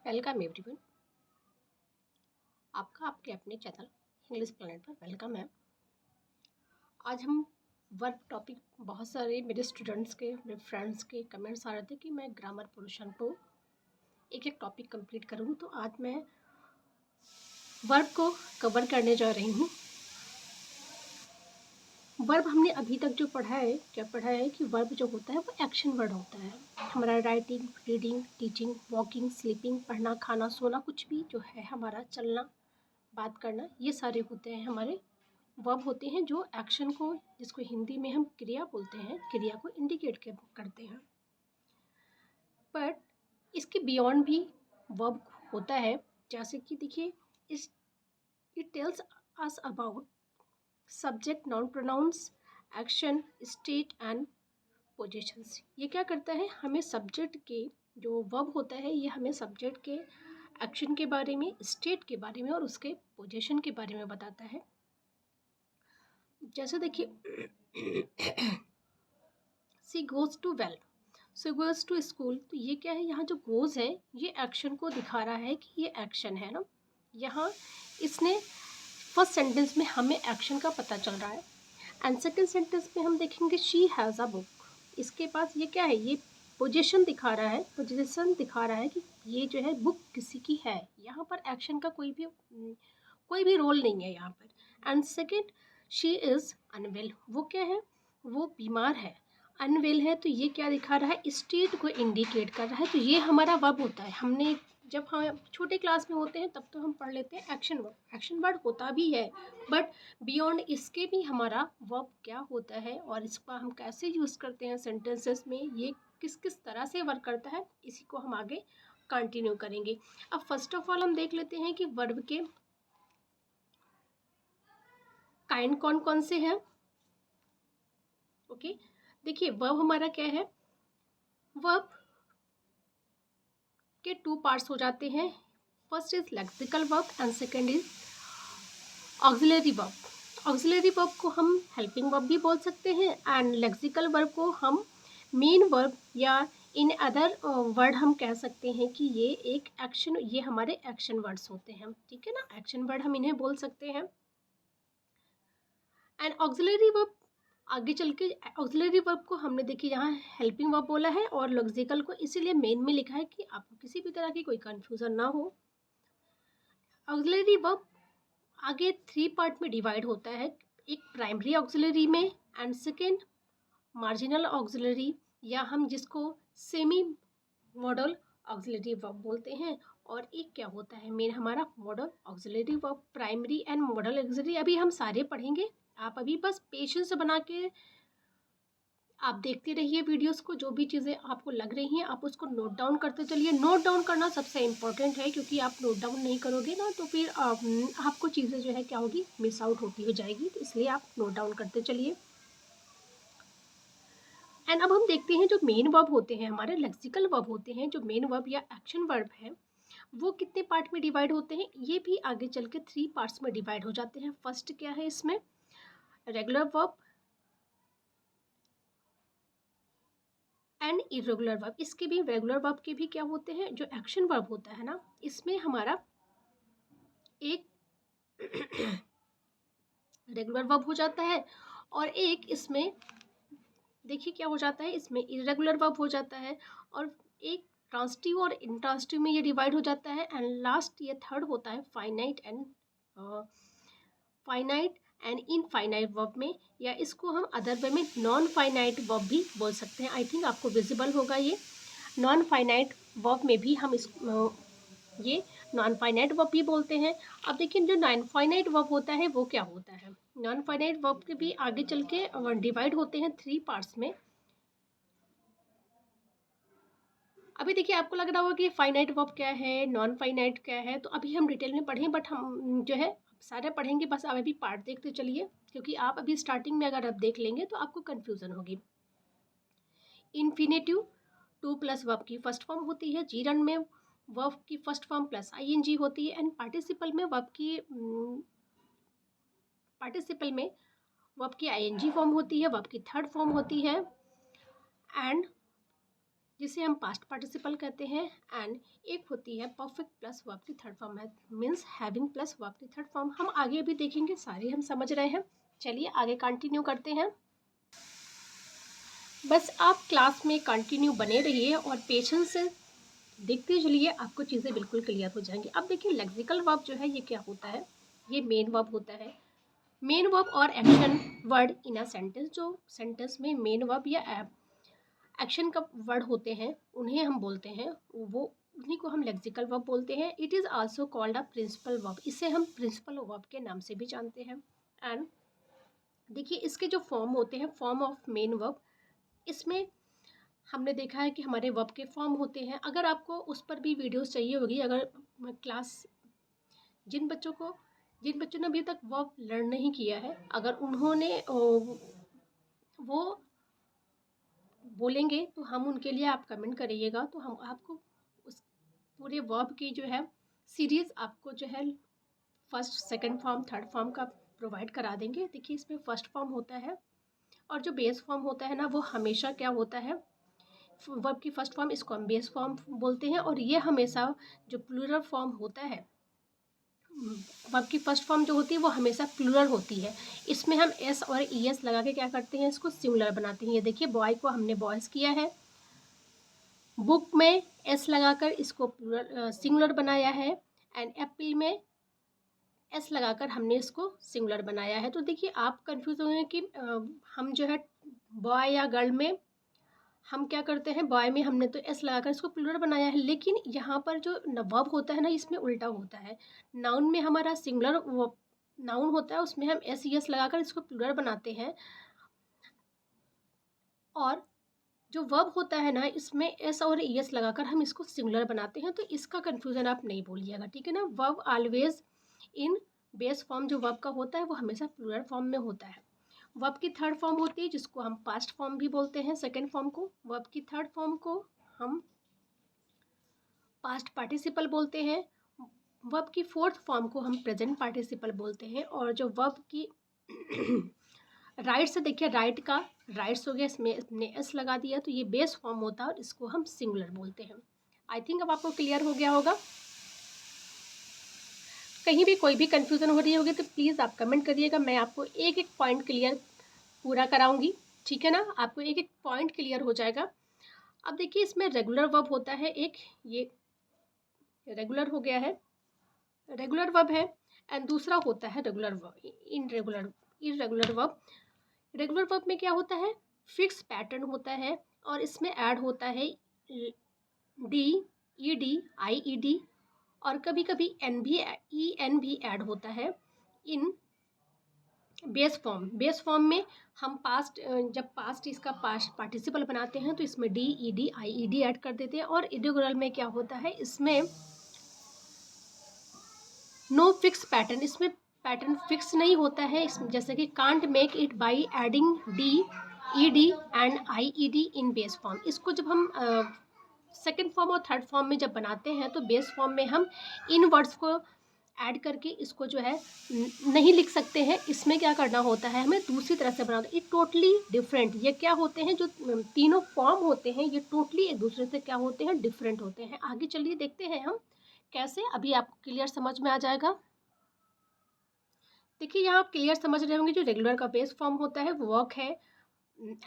Welcome everyone. आपका आपके अपने चैनल इंग्लिश प्लेनेट पर वेलकम है। आज हम वर्ब टॉपिक, बहुत सारे मेरे स्टूडेंट्स के, मेरे फ्रेंड्स के कमेंट्स आ रहे थे कि मैं ग्रामर पोर्शन को एक एक टॉपिक कंप्लीट करूँ, तो आज मैं वर्ब को कवर करने जा रही हूँ। वर्ब हमने अभी तक जो पढ़ा है, क्या पढ़ा है कि वर्ब जो होता है वो एक्शन वर्ड होता है। हमारा writing, reading, teaching, walking, sleeping, पढ़ना, खाना, सोना, कुछ भी जो है हमारा चलना, बात करना, ये सारे होते हैं हमारे वर्ब होते हैं जो एक्शन को, जिसको हिंदी में हम क्रिया बोलते हैं, क्रिया को इंडिकेट करते हैं। बट इसके बियॉन्ड भी वर्ब होता है, जैसे कि देखिए, इस it tells us about subject, noun, pronouns, action, state and positions. ये क्या करता है, हमें सब्जेक्ट के, जो वर्ब होता है ये हमें सब्जेक्ट के एक्शन के बारे में, स्टेट के बारे में और उसके पोजीशन के बारे में बताता है। जैसे देखिए she goes to well, she goes to school, तो ये क्या है, यहाँ जो गोज है ये एक्शन को दिखा रहा है कि ये एक्शन है ना। यहाँ इसने फर्स्ट सेंटेंस में हमें एक्शन का पता चल रहा है, एंड सेकेंड सेंटेंस में हम देखेंगे शी हैज़ अ बुक, इसके पास ये क्या है, ये पोजीशन दिखा रहा है, पोजीशन दिखा रहा है कि ये जो है बुक किसी की है। यहाँ पर एक्शन का कोई भी रोल नहीं है यहाँ पर। And second, she is unwell, वो क्या है, वो बीमार है, अनवेल है, तो ये क्या दिखा रहा है, स्टेट को इंडिकेट कर रहा है। तो ये हमारा वर्ब होता है। हमने जब हम छोटे क्लास में होते हैं तब तो हम पढ़ लेते हैं एक्शन वर्ब, एक्शन वर्ड होता भी है, बट बियॉन्ड इसके भी हमारा वर्ब क्या होता है और इसका हम कैसे यूज़ करते हैं सेंटेंसेस में, ये किस किस तरह से वर्क करता है, इसी को हम आगे कंटिन्यू करेंगे। अब फर्स्ट ऑफ ऑल हम देख लेते हैं कि वर्ब के काइंड कौन कौन से हैं। ओके, देखिए वर्ब हमारा क्या है, वर्ब के टू पार्ट्स हो जाते हैं। First is lexical verb and second is auxiliary verb. Auxiliary verb को हम हेल्पिंग वर्ब भी बोल सकते हैं, एंड लेक्सिकल वर्ब को हम मेन वर्ब या इन अदर वर्ड हम कह सकते हैं कि ये एक एक्शन, ये हमारे एक्शन वर्ड्स होते हैं, ठीक है ना, एक्शन वर्ड हम इन्हें बोल सकते हैं। एंड ऑक्सिलरी वर्ब, आगे चल के ऑक्सिलरी वर्ब को हमने देखिए यहाँ हेल्पिंग वर्ब बोला है और लेक्सिकल को इसीलिए मेन में लिखा है कि आपको किसी भी तरह की कोई कंफ्यूजन ना हो। ऑक्सिलरी वर्ब आगे थ्री पार्ट में डिवाइड होता है, एक प्राइमरी ऑक्सिलरी में, एंड सेकेंड मार्जिनल ऑक्सिलरी, या हम जिसको सेमी मॉडल ऑक्सिलरी वर्ब बोलते हैं, और एक क्या होता है मेन हमारा model auxiliary verb. Primary and modal auxiliary अभी हम सारे पढ़ेंगे, आप अभी बस पेशेंस बना के आप देखते रहिए वीडियोस को, जो भी चीज़ें आपको लग रही हैं आप उसको नोट डाउन करते चलिए। नोट डाउन करना सबसे इम्पोर्टेंट है, क्योंकि आप नोट डाउन नहीं करोगे ना तो फिर आपको चीज़ें जो है क्या होगी, मिस आउट होती हो जाएगी, तो इसलिए आप नोट डाउन करते चलिए। एंड अब हम देखते हैं जो मेन वर्ब होते हैं, हमारे लेक्सिकल वर्ब होते हैं, जो मेन वर्ब या एक्शन वर्ब है वो कितने पार्ट में डिवाइड होते हैं, ये भी आगे चल के थ्री पार्ट्स में डिवाइड हो जाते हैं। फर्स्ट क्या है इसमें, regular verb and irregular verb. इसके भी, रेगुलर वर्ब के भी क्या होते हैं, जो एक्शन वर्ब होता है ना, इसमें हमारा एक रेगुलर वर्ब हो जाता है और एक इसमें देखिए क्या हो जाता है, इसमें इरेगुलर वर्ब हो जाता है, और एक ट्रांसिटिव और इंट्रांसिटिव में ये डिवाइड हो जाता है। एंड लास्ट ये थर्ड होता है फाइनाइट एंड इनफाइनाइट वर्ब में, या इसको हम अदर वे में नॉन फाइनाइट वर्ब भी बोल सकते हैं। आई थिंक आपको विजिबल होगा ये नॉन फाइनाइट वर्ब में भी हम ये नॉन फाइनाइट वर्ब भी बोलते हैं। अब देखिए जो नॉन फाइनाइट वर्ब होता है वो क्या होता है, नॉन फाइनाइट वर्ब के भी आगे चल के डिवाइड होते हैं थ्री पार्ट्स में। अभी देखिए आपको लग रहा होगा कि फाइनाइट वर्ब क्या है, नॉन फाइनाइट क्या है, तो अभी हम डिटेल में पढ़ें, बट हम जो है सारे पढ़ेंगे, बस आप अभी पार्ट देखते चलिए, क्योंकि आप अभी स्टार्टिंग में अगर आप देख लेंगे तो आपको कन्फ्यूज़न होगी। इन्फिनेटिव टू प्लस वर्ब की फर्स्ट फॉर्म होती है, जीरन में वर्ब की फर्स्ट फॉर्म प्लस आईएनजी होती है, एंड पार्टिसिपल में वर्ब की आईएनजी फॉर्म होती है, वर्ब की थर्ड फॉर्म होती है, एंड जिसे हम पास्ट पार्टिसिपल कहते हैं। एंड एक होती है परफेक्ट प्लस वर्ब की थर्ड फॉर्म है, मीन्स हैविंग प्लस वर्ब की थर्ड फॉर्म। हम आगे भी देखेंगे, सारे हम समझ रहे हैं। चलिए आगे कंटिन्यू करते हैं। बस आप क्लास में कंटिन्यू बने रहिए और पेशेंस से देखते चलिए, आपको चीज़ें बिल्कुल क्लियर हो जाएंगी। अब देखिए लेक्सिकल वर्ब जो है ये क्या होता है, ये मेन वर्ब होता है। मेन वर्ब और action word in a sentence, जो सेंटेंस में मेन वर्ब या एक्शन का वर्ड होते हैं उन्हें हम बोलते हैं, वो उन्हीं को हम लेक्सिकल वर्ब बोलते हैं। It is also called a principal verb, इसे हम प्रिंसिपल वर्ब के नाम से भी जानते हैं। एंड देखिए इसके जो फॉर्म होते हैं, फॉर्म ऑफ मेन वर्ब, इसमें हमने देखा है कि हमारे वर्ब के फॉर्म होते हैं। अगर आपको उस पर भी वीडियोस चाहिए होगी, अगर क्लास जिन बच्चों ने अभी तक वर्ब लर्न नहीं किया है, अगर उन्होंने वो बोलेंगे तो हम उनके लिए, आप कमेंट करिएगा तो हम आपको उस पूरे वर्ब की जो है सीरीज़ आपको जो है first second form third form का प्रोवाइड करा देंगे। देखिए इसमें फर्स्ट फॉर्म होता है और जो बेस फॉर्म होता है ना, वो हमेशा क्या होता है, वर्ब की फर्स्ट फॉर्म, इसको हम बेस फॉर्म बोलते हैं। और ये हमेशा जो प्लूरल फॉर्म होता है, वर्ब की फर्स्ट फॉर्म जो होती है वो हमेशा प्लूरल होती है। इसमें हम एस और ई एस लगा के क्या करते हैं, इसको सिंगुलर बनाते हैं। ये देखिए बॉय को हमने बॉयज़ किया है, बुक में एस लगाकर इसको प्लूरल सिंगुलर बनाया है, एंड एप्पल में एस लगाकर हमने इसको सिंगुलर बनाया है। तो देखिए आप कंफ्यूज होंगे कि हम जो है बॉय या गर्ल में हम क्या करते हैं, बॉय में हमने तो एस लगाकर इसको प्लूरल बनाया है, लेकिन यहाँ पर जो वर्ब होता है ना, इसमें उल्टा होता है। नाउन में हमारा सिंगुलर नाउन होता है, उसमें हम एस ई एस लगाकर इसको प्लूरल बनाते हैं, और जो वर्ब होता है ना, इसमें एस और ई एस लगाकर हम इसको सिंगुलर बनाते हैं। तो इसका कन्फ्यूज़न आप नहीं बोलिएगा, ठीक है ना। Verb always in base form जो वर्ब का होता है वो हमेशा प्लूरल फॉर्म में होता है। वर्ब की थर्ड फॉर्म होती है जिसको हम पास्ट फॉर्म भी बोलते हैं, सेकेंड फॉर्म को। वर्ब की थर्ड फॉर्म को हम पास्ट पार्टिसिपल बोलते हैं। वर्ब की फोर्थ फॉर्म को हम प्रेजेंट पार्टिसिपल बोलते हैं। और जो वर्ब की राइट से देखिए, राइट का राइट्स हो गया, इसमें इसने एस लगा दिया, तो ये बेस फॉर्म होता है और इसको हम सिंगुलर बोलते हैं। आई थिंक अब आपको क्लियर हो गया होगा। कहीं भी कोई भी कंफ्यूजन हो रही होगी तो प्लीज़ आप कमेंट करिएगा, मैं आपको एक एक पॉइंट क्लियर पूरा कराऊंगी, ठीक है ना। आपको एक एक पॉइंट क्लियर हो जाएगा। अब देखिए इसमें रेगुलर वर्ब होता है एक, ये रेगुलर हो गया है, रेगुलर वर्ब है। एंड दूसरा होता है regular verb, irregular verb. Regular verb में क्या होता है, फिक्स पैटर्न होता है, और इसमें ऐड होता है डी, ई डी, आई ई डी, और कभी कभी एन भी, ई एन भी ऐड होता है इन बेस फॉर्म। बेस फॉर्म में हम पास्ट, जब पास्ट इसका पास्ट पार्टिसिपल बनाते हैं तो इसमें डी, ई डी, आई ई डी ऐड कर देते हैं। और इरेगुलर में क्या होता है, इसमें नो फिक्स पैटर्न, इसमें पैटर्न फिक्स नहीं होता है। इसमें जैसे कि can't make it by adding D, E D and I E D in base form. इसको जब हम सेकेंड फॉर्म और थर्ड फॉर्म में जब बनाते हैं तो बेस फॉर्म में हम इन वर्ड्स को ऐड करके इसको जो है नहीं लिख सकते हैं। इसमें क्या करना होता है, हमें दूसरी तरह से बनाना, ये टोटली डिफरेंट। ये क्या होते हैं, जो तीनों फॉर्म होते हैं ये टोटली एक दूसरे से क्या होते हैं, डिफरेंट होते हैं। आगे चलिए देखते हैं हम कैसे, अभी आपको क्लियर समझ में आ जाएगा। देखिए यहाँ आप क्लियर समझ रहे होंगे, जो रेगुलर का बेस फॉर्म होता है वर्क है,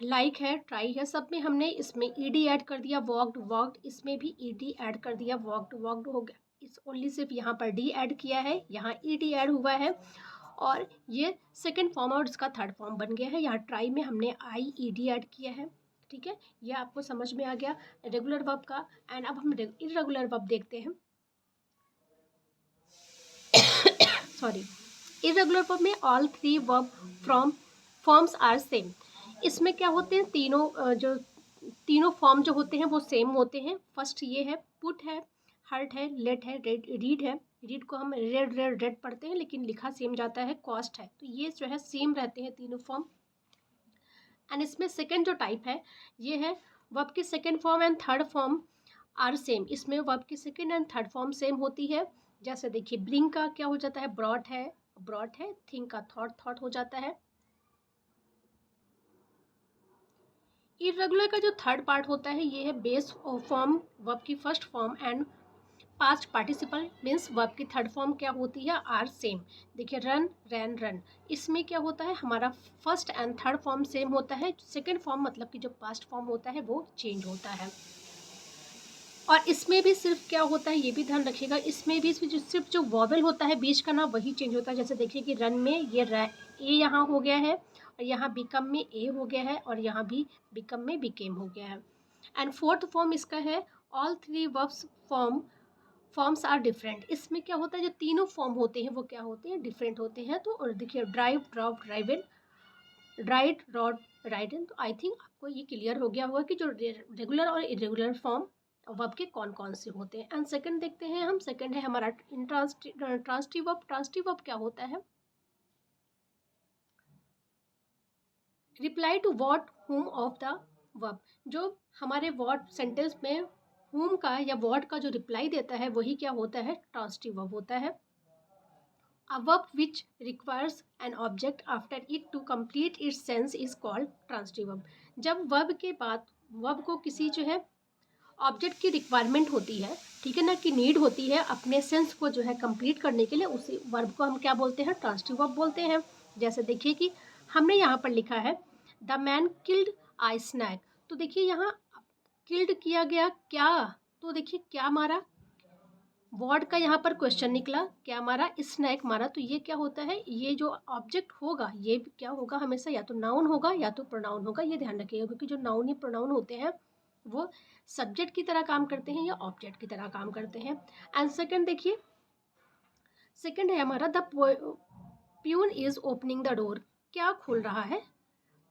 लाइक है, ट्राई है, सब में हमने इसमें ईडी ऐड कर दिया, वॉक्ड वॉक्ड, इसमें भी ईडी ऐड कर दिया, वॉक्ड वॉक्ड हो गया। इस ओनली सिर्फ यहाँ पर डी ऐड किया है, यहाँ ईडी ऐड हुआ है, और ये सेकेंड फॉर्म और इसका थर्ड फॉर्म बन गया है। यहाँ ट्राई में हमने आई ई डी ऐड किया है, ठीक है। ये आपको समझ में आ गया रेगुलर वर्ब का। एंड अब हम इरेगुलर वर्ब देखते हैं। सॉरी, इरेगुलर वर्ब में all three verb forms are same. इसमें क्या होते हैं, जो तीनों फॉर्म जो होते हैं वो सेम होते हैं। फर्स्ट ये है, पुट है, हर्ट है, लेट है, रीड है। रीड को हम रेड रेड रेड पढ़ते हैं लेकिन लिखा सेम जाता है, कॉस्ट है। तो ये जो है सेम रहते हैं तीनों फॉर्म। एंड इसमें सेकेंड जो टाइप है ये है, वर्ब की second form and third form are same. इसमें वर्ब की second and third form same होती है। जैसे देखिए ब्रिंग का क्या हो जाता है, ब्रॉट है, थिंक का थॉट हो जाता है। इर्रेगुलर का जो थर्ड पार्ट होता है ये है बेस फॉर्म, वर्ब की first form, and past participle means verb की थर्ड फॉर्म क्या होती है, आर सेम। देखिए रन, रैन, रन, इसमें क्या होता है हमारा first and third form same होता है, सेकेंड फॉर्म मतलब कि जो पास्ट फॉर्म होता है वो चेंज होता है। और इसमें भी सिर्फ क्या होता है ये भी ध्यान रखिएगा, इसमें भी सिर्फ जो वॉवेल होता है बीच का ना वही चेंज होता है। जैसे देखिए कि रन में ये ए यहाँ हो गया है, और यहाँ बिकम में ए हो गया है, और यहाँ भी बिकम में बिकेम हो गया है। एंड फोर्थ फॉर्म इसका है all three verbs forms are different. इसमें क्या होता है जो तीनों फॉर्म होते हैं वो क्या होते हैं, डिफरेंट होते हैं। तो और देखिए drive, drop, driven, right, rod, ridden. तो आई थिंक आपको ये क्लियर हो गया होगा कि जो रेगुलर और इरेगुलर फॉर्म वर्ब के कौन कौन से होते हैं। एंड सेकंड देखते हैं हम, सेकंड है हमारा ट्रांसटिव वर्ब। ट्रांसटिव वर्ब क्या होता है, रिप्लाई टू व्हाट हुम ऑफ द वर्ब। जो हमारे व्हाट सेंटेंस में हुम का या व्हाट का जो रिप्लाई देता है वही क्या होता है, ट्रांसटिव वर्ब होता है। A verb which requires an object after it to complete its sense is called transitive verb. जब वर्ब के बाद वर्ब को किसी जो है ऑब्जेक्ट की रिक्वायरमेंट होती है, ठीक है ना, कि नीड होती है अपने सेंस को जो है कंप्लीट करने के लिए, उसी वर्ब को हम क्या बोलते हैं, ट्रांजिटिव वर्ब बोलते हैं। जैसे देखिए कि हमने यहाँ पर लिखा है the man killed I snake. तो देखिए यहाँ किल्ड किया गया क्या, तो देखिए क्या मारा, वर्ड का यहाँ पर क्वेश्चन निकला, क्या मारा, स्नैक मारा। तो ये क्या होता है, ये जो ऑब्जेक्ट होगा ये क्या होगा, हमेशा या तो नाउन होगा या तो प्रोनाउन होगा, ये ध्यान रखिएगा। क्योंकि जो नाउन या प्रोनाउन होते हैं वो सब्जेक्ट की तरह काम करते हैं या ऑब्जेक्ट की तरह काम करते हैं। एंड सेकंड देखिए, सेकंड है हमारा the peon is opening the door. क्या खोल रहा है,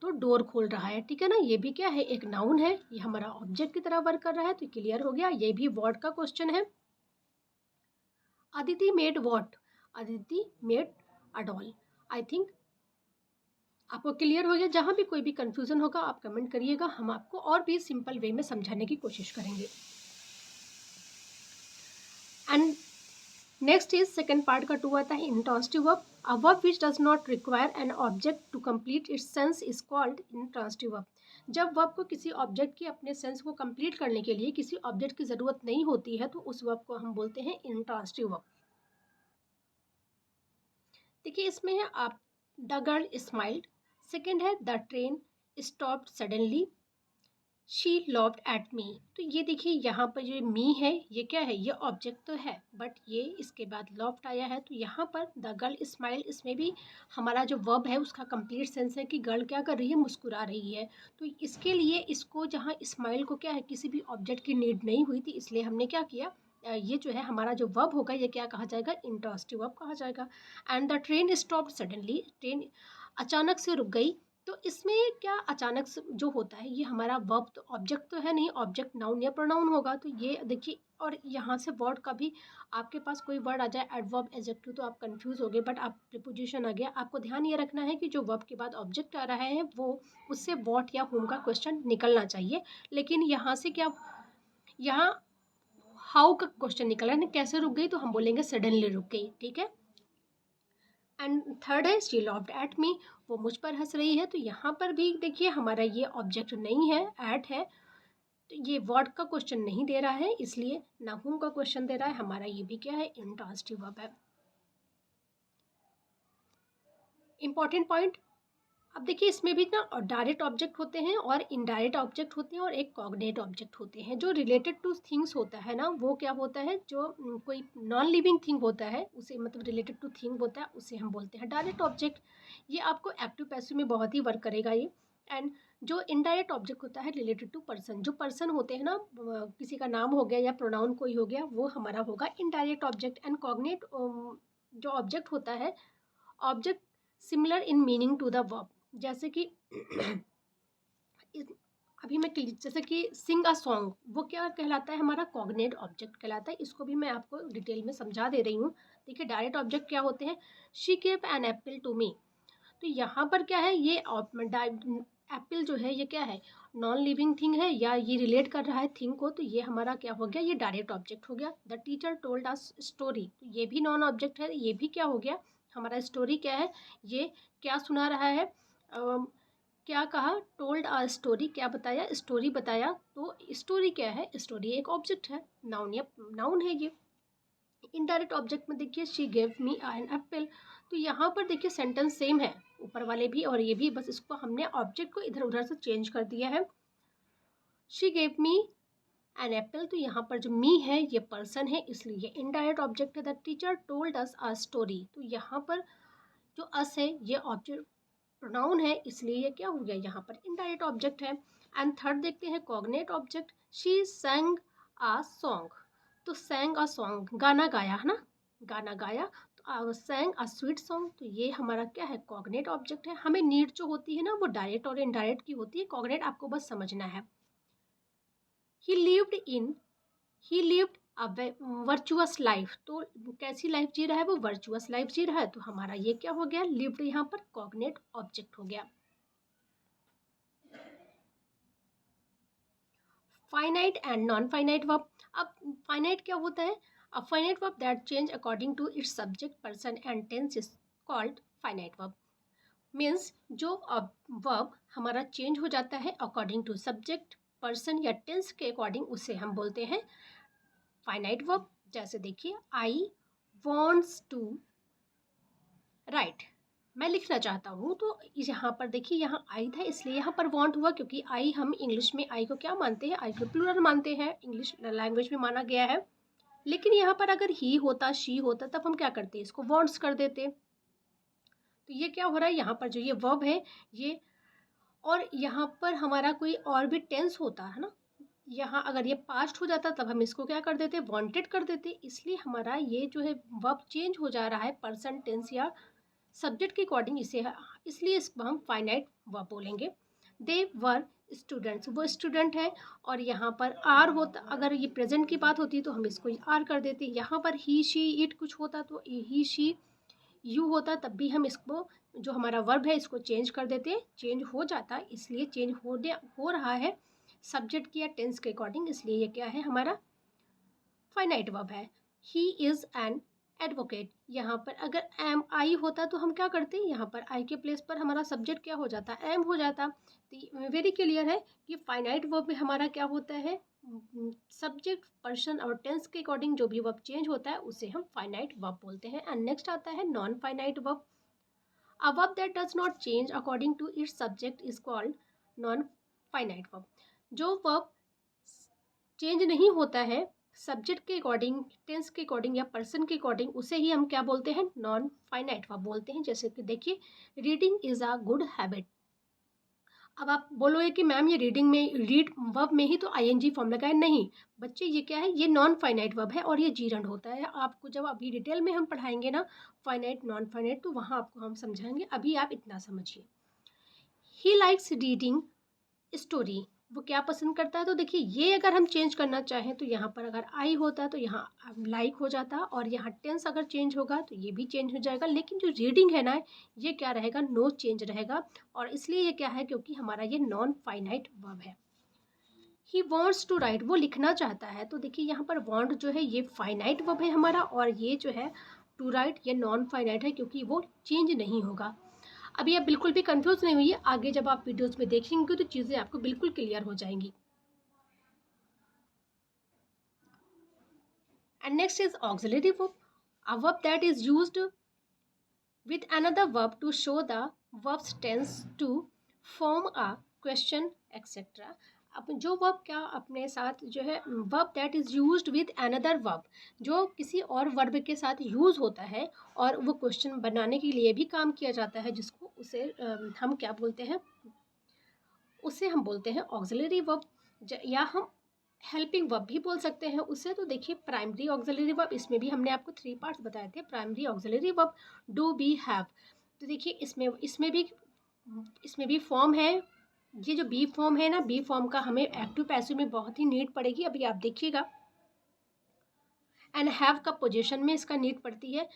तो डोर खोल रहा है, ठीक है ना। ये भी क्या है, एक नाउन है, ये हमारा ऑब्जेक्ट की तरह वर्क कर रहा है। तो क्लियर हो गया, ये भी वर्ड का क्वेश्चन है। Aditi made what? Aditi made a doll. I think आपको क्लियर हो गया। जहाँ भी कोई भी कंफ्यूजन होगा आप कमेंट करिएगा, हम आपको और भी सिंपल वे में समझाने की कोशिश करेंगे। And next is second part का टू आता है intransitive verb. A verb which does not require an object to complete its sense is called intransitive verb. जब वर्ब को किसी ऑब्जेक्ट की अपने सेंस को कंप्लीट करने के लिए किसी ऑब्जेक्ट की ज़रूरत नहीं होती है तो उस वर्ब को हम बोलते हैं इंट्रांसिटिव वर्ब। देखिए इसमें है आप द गर्ल स्माइल्ड, सेकेंड है the train stopped suddenly, she loved at me. तो ये देखिए यहाँ पर जो मी है ये क्या है, ये ऑब्जेक्ट तो है बट ये इसके बाद लव्ड आया है। तो यहाँ पर द गर्ल स्माइल्ड, इसमें भी हमारा जो वर्ब है उसका कंप्लीट सेंस है कि गर्ल क्या कर रही है, मुस्कुरा रही है। तो इसके लिए इसको जहाँ स्माइल को क्या है किसी भी ऑब्जेक्ट की नीड नहीं हुई थी, इसलिए हमने क्या किया, ये जो है हमारा जो वर्ब होगा ये क्या कहा जाएगा, इंट्रांसिटिव वर्ब कहा जाएगा। And the train stopped suddenly, train अचानक से रुक गई। तो इसमें क्या अचानक से जो होता है ये हमारा वर्ब तो ऑब्जेक्ट तो है नहीं, ऑब्जेक्ट नाउन या प्रोनाउन होगा। तो ये देखिए, और यहाँ से वर्ड का भी आपके पास कोई वर्ड आ जाए एडवर्ब एडजेक्टिव तो आप कंफ्यूज हो गए, बट आप प्रीपोजिशन आ गया। आपको ध्यान ये रखना है कि जो वर्ब के बाद ऑब्जेक्ट आ रहा है वो उससे व्हाट या होम का क्वेश्चन निकलना चाहिए। लेकिन यहाँ से क्या, यहाँ हाउ का क्वेश्चन निकला है, कैसे रुक गई, तो हम बोलेंगे सडनली रुक गई, ठीक है। एंड थर्ड है शी लव्ड एट मी, वो मुझ पर हंस रही है। तो यहाँ पर भी देखिए हमारा ये ऑब्जेक्ट नहीं है, एट है, तो ये वर्ड का क्वेश्चन नहीं दे रहा है, इसलिए ना हुम का क्वेश्चन दे रहा है। हमारा ये भी क्या है, इंट्रांसिटिव वर्ब है। इंपॉर्टेंट पॉइंट, अब देखिए इसमें भी ना डायरेक्ट ऑब्जेक्ट होते हैं और इनडायरेक्ट ऑब्जेक्ट होते हैं और एक कॉग्नेट ऑब्जेक्ट होते हैं। जो रिलेटेड टू थिंग्स होता है ना वो क्या होता है, जो कोई नॉन लिविंग थिंग होता है उसे मतलब रिलेटेड टू थिंग होता है उसे हम बोलते हैं डायरेक्ट ऑब्जेक्ट। ये आपको एक्टिव पैसिव में बहुत ही वर्क करेगा ये। एंड जो इनडायरेक्ट ऑब्जेक्ट होता है रिलेटेड टू पर्सन, जो पर्सन होते हैं ना, किसी का नाम हो गया या प्रोनाउन कोई हो गया, वो हमारा होगा इनडायरेक्ट ऑब्जेक्ट। एंड कॉग्नेट जो ऑब्जेक्ट होता है, object similar in meaning to the verb. जैसे कि अभी मैं जैसे कि सिंग अ सॉन्ग, वो क्या कहलाता है, हमारा कॉग्नेट ऑब्जेक्ट कहलाता है। इसको भी मैं आपको डिटेल में समझा दे रही हूँ। देखिए डायरेक्ट ऑब्जेक्ट क्या होते हैं, she gave an apple to me. तो यहाँ पर क्या है, ये एप्पल जो है ये क्या है, नॉन लिविंग थिंग है या ये रिलेट कर रहा है थिंग को, तो ये हमारा क्या हो गया, ये डायरेक्ट ऑब्जेक्ट हो गया। The teacher told us story, तो ये भी नॉन ऑब्जेक्ट है, ये भी क्या हो गया हमारा, स्टोरी क्या है, ये क्या सुना रहा है, क्या कहा, टोल्ड अ स्टोरी, क्या बताया, स्टोरी बताया। तो स्टोरी क्या है, स्टोरी एक ऑब्जेक्ट है, नाउन या नाउन है ये। इनडायरेक्ट ऑब्जेक्ट में देखिए she gave me an apple, तो यहाँ पर देखिए सेंटेंस सेम है, ऊपर वाले भी और ये भी, बस इसको हमने ऑब्जेक्ट को इधर उधर से चेंज कर दिया है। She gave me an apple, तो यहाँ पर जो मी है ये पर्सन है, इसलिए ये इनडायरेक्ट ऑब्जेक्ट है। The teacher told us a story, तो यहाँ पर जो अस है ये ऑब्जेक्ट प्रोनाउन है, इसलिए ये क्या हो गया, यहाँ पर इनडायरेक्ट ऑब्जेक्ट है। एंड थर्ड देखते हैं cognate object, she sang a song, तो sang अ सॉन्ग, गाना गाया है ना, गाना गाया, तो sang अ स्वीट सॉन्ग, तो ये हमारा क्या है, कॉग्नेट ऑब्जेक्ट है। हमें नीड जो होती है ना वो डायरेक्ट और इनडायरेक्ट की होती है, कॉग्नेट आपको बस समझना है। ही lived in, he lived a virtuous life, तो कैसी लाइफ जी रहा है वो, वर्चुअस लाइफ जी रहा है, तो हमारा ये क्या हो गया, लिव्ड यहाँ पर कॉग्नेट ऑब्जेक्ट हो गया। Finite and non finite verb, अब फाइनाइट क्या होता है, a finite verb that change according to its subject person and tense is called finite verb. Means जो वर्ब हमारा चेंज हो जाता है अकॉर्डिंग टू सब्जेक्ट पर्सन या टेंस के अकॉर्डिंग, उसे हम बोलते हैं फाइनाइट वर्ब। जैसे देखिए आई वॉन्ट्स टू राइट, मैं लिखना चाहता हूँ, तो यहाँ पर देखिए यहाँ आई था इसलिए यहाँ पर वांट हुआ, क्योंकि आई हम इंग्लिश में आई को क्या मानते हैं, आई को प्लूरल मानते हैं, इंग्लिश लैंग्वेज में माना गया है। लेकिन यहाँ पर अगर ही होता, शी होता, तब हम क्या करते, इसको वांट्स कर देते। तो ये क्या हो रहा है, यहाँ पर जो ये वर्ब है ये, और यहाँ पर हमारा कोई और भी टेंस होता है ना, यहाँ अगर ये पास्ट हो जाता तब हम इसको क्या कर देते, वांटेड कर देते, इसलिए हमारा ये जो है वर्ब चेंज हो जा रहा है पर्सन टेंस या सब्जेक्ट के अकॉर्डिंग, इसे इसलिए इसको हम फाइनाइट वर्ब बोलेंगे। दे वर स्टूडेंट्स, वो स्टूडेंट है, और यहाँ पर आर होता, अगर ये प्रेजेंट की बात होती तो हम इसको आर कर देते, यहाँ पर ही शी इट कुछ होता तो ही शी यू होता, तब भी हम इसको जो हमारा वर्ब है इसको चेंज कर देते, चेंज हो जाता, इसलिए चेंज हो रहा है सब्जेक्ट की या टेंस के अकॉर्डिंग, इसलिए ये क्या है, हमारा फाइनाइट वर्ब है। ही इज़ एन एडवोकेट, यहाँ पर अगर एम आई होता तो हम क्या करते, यहाँ पर आई के प्लेस पर हमारा सब्जेक्ट क्या हो जाता, एम हो जाता। तो वेरी क्लियर है कि फाइनाइट वर्ब में हमारा क्या होता है, सब्जेक्ट पर्सन और टेंस के अकॉर्डिंग जो भी वर्ब चेंज होता है उसे हम फाइनाइट वर्ब बोलते हैं। एंड नेक्स्ट आता है non finite verb, a verb that does not change according to its subject is called non finite verb. जो वर्ब चेंज नहीं होता है सब्जेक्ट के अकॉर्डिंग, टेंस के अकॉर्डिंग या पर्सन के अकॉर्डिंग, उसे ही हम क्या बोलते हैं, नॉन फाइनाइट वर्ब बोलते हैं। जैसे कि देखिए reading is a good habit, अब आप बोलोगे कि मैम ये रीडिंग में, रीड वर्ब में ही तो आईएनजी फॉर्म लगा है, नहीं बच्चे, ये क्या है, ये नॉन फाइनाइट वर्ब है और ये जीरंड होता है। आपको जब अभी डिटेल में हम पढ़ाएंगे ना फाइनाइट नॉन फाइनाइट, तो वहाँ आपको हम समझाएंगे, अभी आप इतना समझिए। ही लाइक्स रीडिंग स्टोरी, वो क्या पसंद करता है, तो देखिए ये अगर हम चेंज करना चाहें तो यहाँ पर अगर आई होता है तो यहाँ लाइक हो जाता, और यहाँ टेंस अगर चेंज होगा तो ये भी चेंज हो जाएगा, लेकिन जो रीडिंग है ना ये क्या रहेगा, नो चेंज रहेगा, और इसलिए ये क्या है, क्योंकि हमारा ये नॉन फाइनाइट वर्ब है। ही वॉन्ट्स टू राइट, वो लिखना चाहता है, तो देखिए यहाँ पर वॉन्ट जो है ये फाइनाइट वर्ब है हमारा, और ये जो है टू राइट ये नॉन फाइनाइट है, क्योंकि वो चेंज नहीं होगा। अभी आप बिल्कुल भी कंफ्यूज नहीं हुई, आगे जब आप वीडियोस में देखेंगे तो चीज़ें आपको बिल्कुल क्लियर हो जाएंगी। And next is auxiliary verb, a verb that is used with another verb to show the verb's tense, to form a question etc. अब जो वर्ब क्या अपने साथ जो है, verb that is used with another verb, जो किसी और वर्ब के साथ यूज़ होता है और वो क्वेश्चन बनाने के लिए भी काम किया जाता है, जिसको उसे हम क्या बोलते हैं, उसे हम बोलते हैं ऑक्सिलरी वर्ब, या हम हेल्पिंग वर्ब भी बोल सकते हैं उसे। तो देखिए प्राइमरी ऑक्सिलरी वर्ब, इसमें भी हमने आपको 3 पार्ट्स बताए थे। Primary auxiliary verb do be have, तो देखिए इसमें भी फॉर्म है, ये जो बी फॉर्म है ना, बी फॉर्म का हमें एक्टिव पैसिव में बहुत ही नीड पड़ेगी, अभी आप देखिएगा। एंड हैव का पोजीशन में इसका नीड पड़ती है।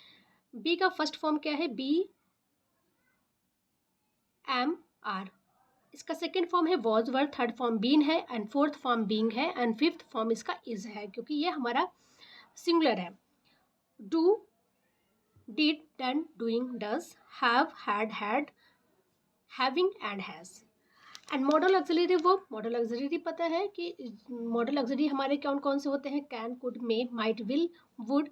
बी का फर्स्ट फॉर्म क्या है, बी एम आर, इसका सेकेंड फॉर्म है was were, third form been है, एंड फोर्थ फॉर्म बीइंग है, एंड फिफ्थ फॉर्म इसका इज है, क्योंकि ये हमारा सिंगुलर है। Do, did, done, doing, does, have, had, having and has. And modal auxiliary verb, modal auxiliary पता है कि मॉडल ऑक्सिलरी हमारे कौन कौन से होते हैं, can, could, may, might, will, would,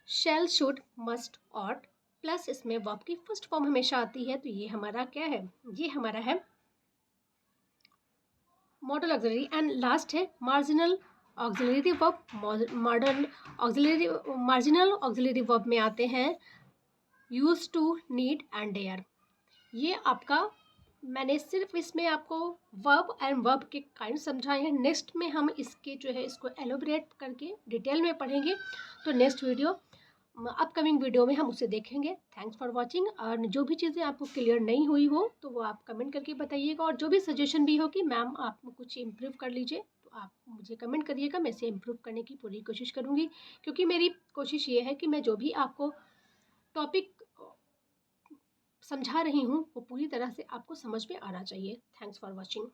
shall, should, must, ought, plus इसमें वर्ब की फर्स्ट फॉर्म हमेशा आती है। तो ये हमारा क्या है, ये हमारा है मॉडल ऑक्सिलरी। एंड लास्ट है marginal auxiliary verb. Modal auxiliary, marginal auxiliary verb में आते हैं use to, need and dare. ये आपका, मैंने सिर्फ इसमें आपको वर्ब एंड वर्ब के काइंड समझाए हैं। नेक्स्ट में हम इसके जो है इसको एलोबरेट करके डिटेल में पढ़ेंगे। तो नेक्स्ट वीडियो, अपकमिंग वीडियो में हम उसे देखेंगे। Thanks for watching. और जो भी चीज़ें आपको क्लियर नहीं हुई हो तो वो आप कमेंट करके बताइएगा, और जो भी सजेशन भी हो कि मैम आप कुछ इम्प्रूव कर लीजिए तो आप मुझे कमेंट करिएगा। मैं इसे इम्प्रूव करने की पूरी कोशिश करूँगी, क्योंकि मेरी कोशिश ये है कि मैं जो भी आपको टॉपिक समझा रही हूँ वो पूरी तरह से आपको समझ में आना चाहिए। Thanks for watching.